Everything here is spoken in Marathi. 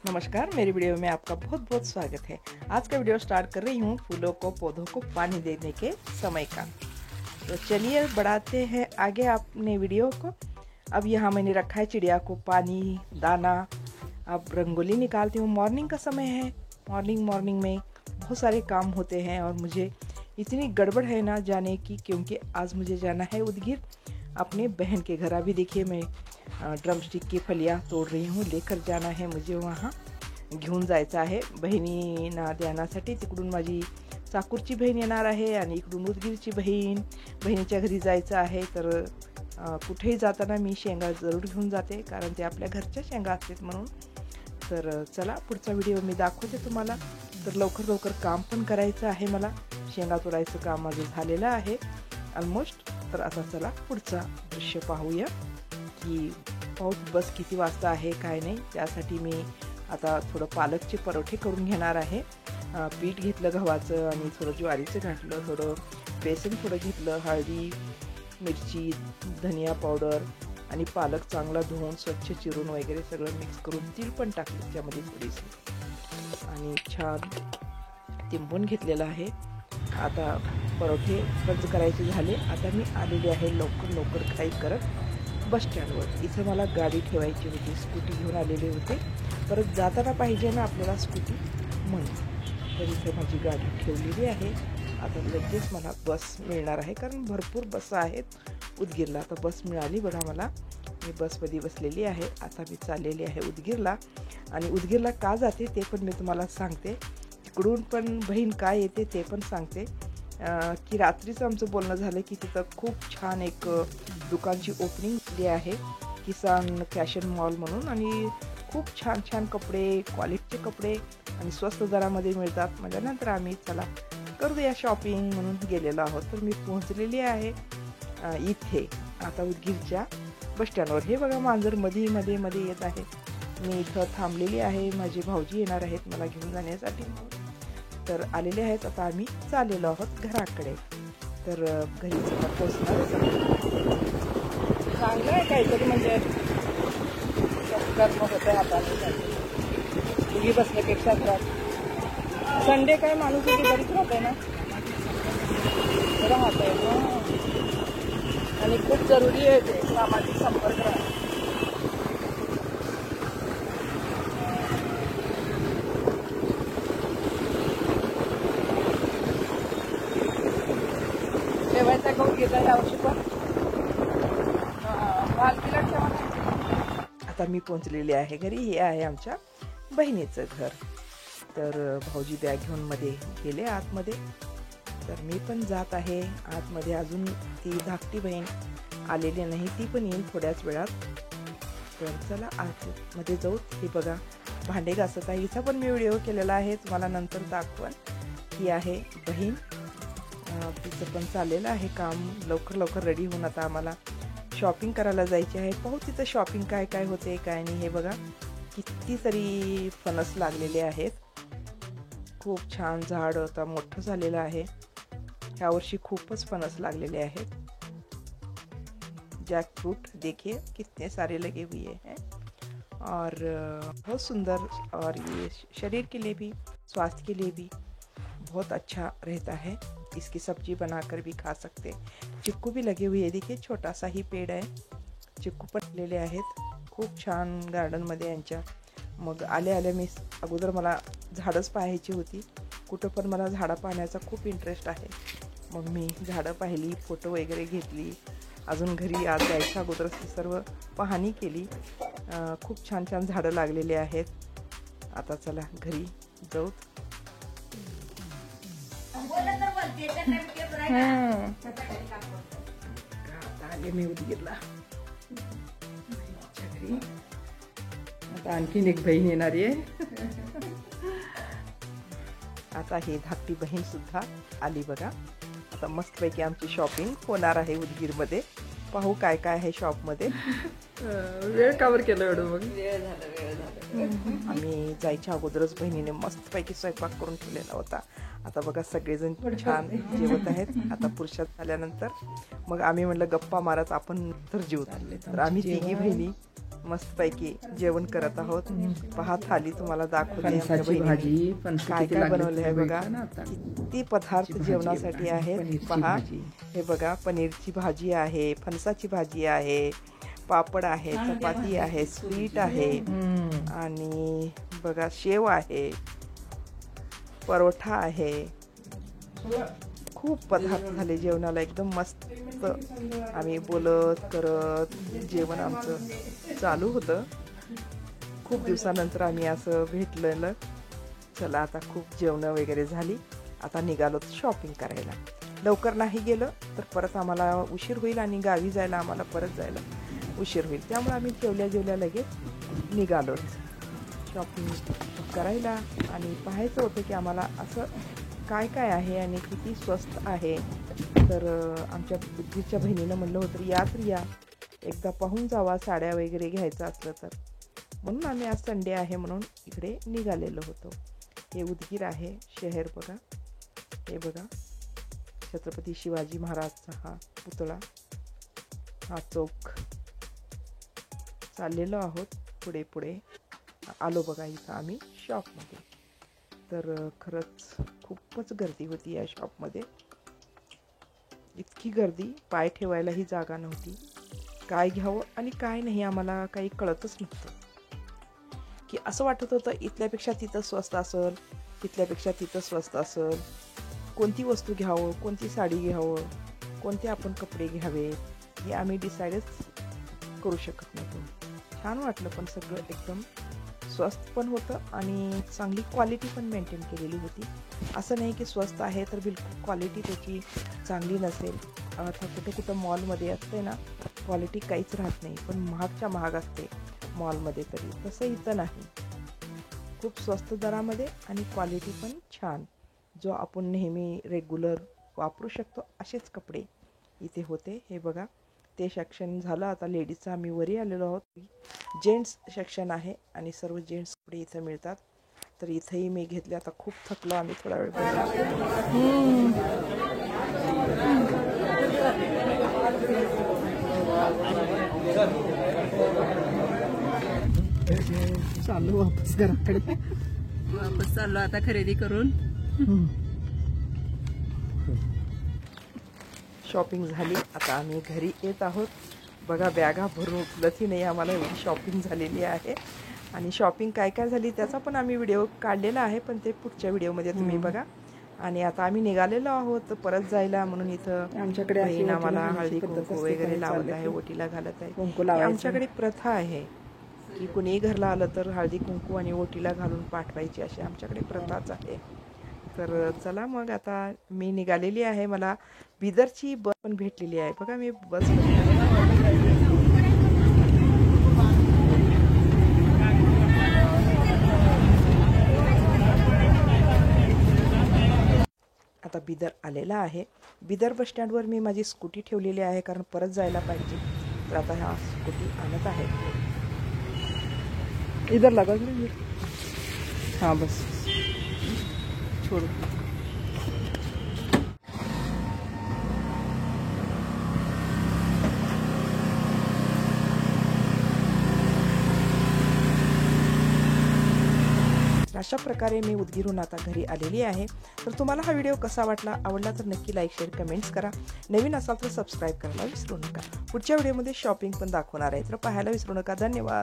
नमस्कार, मेरी वीडियो में आपका बहुत बहुत स्वागत है। आज का वीडियो स्टार्ट कर रही हूँ फूलों को पौधों को पानी देने के समय का। तो चलिए बढ़ाते हैं आगे अपने वीडियो को। अब यहाँ मैंने रखा है चिड़िया को पानी दाना। अब रंगोली निकालती हूँ। मॉर्निंग का समय है। मॉर्निंग में बहुत सारे काम होते हैं और मुझे इतनी गड़बड़ है ना जाने की, क्योंकि आज मुझे जाना है उदगीर अपने बहन के घर। अभी देखिए मैं ड्रमस्टिक की फलियां तोड़ रही हूँ, लेकर जाना है मुझे वहाँ। घेऊन जायचं आहे बहिणींना देण्यासाठी। तिकडून माझी चाकूरची बहीण येणार आहे आणि इकडून उदगीरची बहिणीच्या घरी जायचं आहे। तर कुठेही जाताना मी शेंगा जरूर घेऊन जाते, कारण ते आपल्या घरच्या शेंगा असतात म्हणून। तर चला पुढचा व्हिडिओ मी दाखवते तुम्हाला। तर लवकर काम पण करायचं आहे मला। शेंगा तोडायचं काम माझं झालेलं आहे ऑलमोस्ट। तर आता चला पुढचा दृश्य पाहूया की पाऊस बस किती वाजता आहे काय नाही। त्यासाठी मी आता थोडं पालकचे परोठे करून घेणार आहे। पीठ घेतलं गव्हाचं आणि थोडं ज्वारीचं घातलं, थोडं बेसन थोडं घेतलं, हळदी मिरची धनिया पावडर आणि पालक चांगला धुवून स्वच्छ चिरून वगैरे सगळं मिक्स करून तीळ पण टाकलं त्यामध्ये थोडीशी आणि छान तिंबून घेतलेलं आहे। आता परोठे बंद करायचे झाले। आता मी आलेले आहे लवकर काही करत बस स्टँडवर। इथं मला गाडी ठेवायची होती, स्कूटी घेऊन आलेले होते। परत जाताना पाहिजे ना आपल्याला स्कूटी म्हणून, तर इथे माझी गाडी ठेवलेली आहे। आता लगेच मला बस मिळणार आहे, कारण भरपूर बस आहेत उदगीरला। आता बस मिळाली बघा मला। मी बसमध्ये बसलेली आहे। आता मी चाललेली आहे उदगीरला। आणि उदगीरला का जाते ते पण मी तुम्हाला सांगते। तिकडून पण बहीण काय येते ते पण सांगते। की रात्रीचं आमचं बोलणं झालं की तिथं खूप छान एक दुकानची ओपनिंग केली आहे, किसान फॅशन मॉल म्हणून। आणि खूप छान कपडे, क्वालिटीचे कपडे आणि स्वस्त दरामध्ये मिळतात। नंतर आम्ही चला करूया शॉपिंग म्हणून गेलेलो आहोत। तर मी पोहोचलेली आहे इथे आता उदगीरच्या बस स्टँडवर। हे बघा मांजर मध्ये येत आहे। मी इथं थांबलेली आहे, माझे भाऊजी येणार आहेत मला घेऊन जाण्यासाठी। तर आलेले आहेत। आता आम्ही चाललेलो आहोत घराकडे। तर घरी पोहोचणार चांगलं आहे काहीतरी, म्हणजे होतं हाताने मुली बसण्यापेक्षा संडे काय माणूस घरीच राहत आहे ना, राहत आहे आणि खूप जरुरी आहे ते सामाजिक संपर्क राहतो। ठेवायचा गहू घेतला यावर्षी पण पालखीला ठेवायचा। आता मी पोहोचलेली आहे घरी। हे आहे आमच्या बहिणीचं घर। तर भाऊजी बॅग घेऊन मध्ये गेले आतमध्ये। तर मी पण जात आहे आतमध्ये। अजून ती धाकटी बहीण आलेली नाही, ती पण येईल थोड्याच वेळात। तर चला आतमध्ये जाऊ। हे बघा भांडे घासत आहे। इथं पण मी व्हिडिओ केलेला आहे, तुम्हाला नंतर दाखवन। ही आहे बहीण, तिचं पण चाललेलं आहे काम। लवकर रेडी होऊन आता आम्हाला शॉपिंग करायला जायची आहे। पाहू तिथं शॉपिंग काय होते काय नाही। हे बघा कितीतरी फणस लागलेले आहेत। खूप छान झाड आता मोठं झालेलं आहे। यावर्षी खूपच फणस लागलेले आहेत। जैक फ्रूट देखिए कितने सारे लगे हुए हैं और बहुत सुंदर, और ये शरीर के लिए भी स्वास्थ्य के लिए भी बहुत अच्छा रहता है। इसकी सब्जी बनाकर भी खा सकते। चिक्कू भी लगे हुए हैं, देखिए छोटा सा ही पेड़ है। चिक्कू पण लेले आहेत खूप छान गार्डन मध्ये यांच्या। मग आल्या मी अगोदर मला झाडच पाहायची होती। कुठं पण मला झाडं पाहण्याचा खूप इंटरेस्ट आहे। मग मी झाडं पाहिली, फोटो वगैरे घेतली। अजून घरी आज जायच्या अगोदर सर्व पाहणी केली। खूप छान झाडं लागलेले आहेत। आता चला घरी जाऊ। आले मी उदगीरला। आता आणखीन एक बहीण येणार आहे। आता ही धाकटी बहीण सुद्धा आली बघा। आता मस्तपैकी आमची शॉपिंग होणार आहे उदगीरमध्ये। पाहू काय आहे शॉपमध्ये। वेळ कावर केलं एवढं? मग वेळ झालं। आम्ही जायच्या अगोदरच बहिणीने मस्तपैकी स्वयंपाक करून ठेवलेला होता। आता बघा सगळेजण छान जेवत आहेत। आता पुरुषात झाल्यानंतर मग आम्ही म्हटलं गप्पा मारत आपण तर जेवत आले। तर आम्ही तिघी बहिणी मस्तपैकी जेवण करत आहोत। पहा थाली तुम्हाला दाखवते आमच्या फणसाची बहिणीने भाजी, काय काय बनवले आहे बघा। किती पदार्थ जेवणासाठी आहेत पहा। हे बघा पनीरची भाजी आहे, फणसाची भाजी आहे, पापड आहे, चपाती आहे, स्वीट आहे आणि बघा शेव आहे, परोठा आहे। खूप पदार्थ झाले जेवणाला, एकदम मस्त। आम्ही बोलत करत जेवण आमचं चालू होतं। खूप दिवसानंतर आम्ही असं भेटलेलं। चला आता खूप जेवण वगैरे झाली, आता निघालो शॉपिंग करायला। लवकर नाही गेलं तर परत आम्हाला उशीर होईल आणि गावी जायला आम्हाला परत जायला उशीर होईल, त्यामुळे आम्ही जेवल्या लगेच निघालो शॉपिंग करायला। आणि पाहायचं होतं की आम्हाला असं काय काय आहे आणि किती स्वस्त आहे। तर आमच्या बुद्धीच्या बहिणीनं म्हणलं होतं या एकदा पाहून जावा साड्या वगैरे घ्यायचं असलं तर, म्हणून आम्ही आज संडे आहे म्हणून इकडे निघालेलो होतो। हे उदगीर आहे शहर बघा। हे बघा छत्रपती शिवाजी महाराजचा हा पुतळा, हा चौक। चाललेलो आहोत पुढे आलो बघा इथं आम्ही शॉपमध्ये। तर खरंच खूपच गर्दी होती या शॉपमध्ये, इतकी गर्दी पाय ठेवायलाही जागा नव्हती। काय घ्यावं आणि काय नाही आम्हाला काही कळतच नव्हतं, की असं वाटत होतं इथल्यापेक्षा तिथं स्वस्त असेल, तिथल्यापेक्षा तिथं स्वस्त असेल, कोणती वस्तू घ्यावं, कोणती साडी घ्यावं, कोणते आपण कपडे घ्यावे हे आम्ही डिसाईडच करू शकत नव्हतो। छान वाटलं पण सगळं एकदम स्वस्त पण होतं आणि चांगली क्वालिटी पण मेंटेन केलेली होती। असं नाही की स्वस्त आहे तर बिलकुल क्वालिटी त्याची चांगली नसेल। आता कुठं मॉलमध्ये असते ना क्वालिटी काहीच राहत नाही, पण महागच्या महाग असते मॉलमध्ये, तरी तसं इथं नाही। खूप स्वस्त दरामध्ये आणि क्वालिटी पण छान, जो आपण नेहमी रेग्युलर वापरू शकतो असेच कपडे इथे होते। हे बघा ते सेक्शन झालं, आता लेडीजचं आम्ही वरी आलेलो आहोत। जेंट्स सेक्शन आहे आणि सर्व जेंट्स कपडे इथं मिळतात। तर इथंही मी घेतले। आता खूप थकलो आम्ही, थोडा वेळ चालू वापस घराकडे, वापस चाललो आता खरेदी करून। शॉपिंग झाली, आता आम्ही घरी येत आहोत। बघा बॅगा भरून उचलतही नाही आम्हाला, एवढी शॉपिंग झालेली आहे। आणि शॉपिंग काय काय झाली त्याचा पण आम्ही व्हिडिओ काढलेला आहे, पण ते पुढच्या व्हिडिओमध्ये तुम्ही बघा। आणि आता आम्ही निघालेलो आहोत परत जायला, म्हणून इथं आमच्याकडे बहीण आम्हाला हळदी कुंकू वगैरे लावत आहे, ओटीला घालत आहे। आमच्याकडे प्रथा आहे की कुणीही घरला आलं तर हळदी कुंकू आणि ओटीला घालून पाठवायची, अशी आमच्याकडे प्रथाच आहे। तर चला मग आता मी निघालेली आहे। मला बिदरची बस पण भेटलेली आहे बघा, मी बस आता बिदर आलेला आहे। बिदर बस स्टँडवर मी माझी स्कूटी ठेवलेली आहे, कारण परत जायला पाहिजे। तर आता हा स्कूटी आणत आहे। इधर लगा हाँ बस छोड़। अशा प्रकारे मी उदगीरहून आता घरी आलेली आहे। तर तुम्हाला हा व्हिडिओ कसा वाटला, आवडला तर नक्की लाईक शेअर कमेंट्स करा। नवीन असाल तर सबस्क्राईब करायला विसरू नका। पुढच्या व्हिडिओमध्ये शॉपिंग पण दाखवणार आहे, तर पाहायला विसरू नका। धन्यवाद।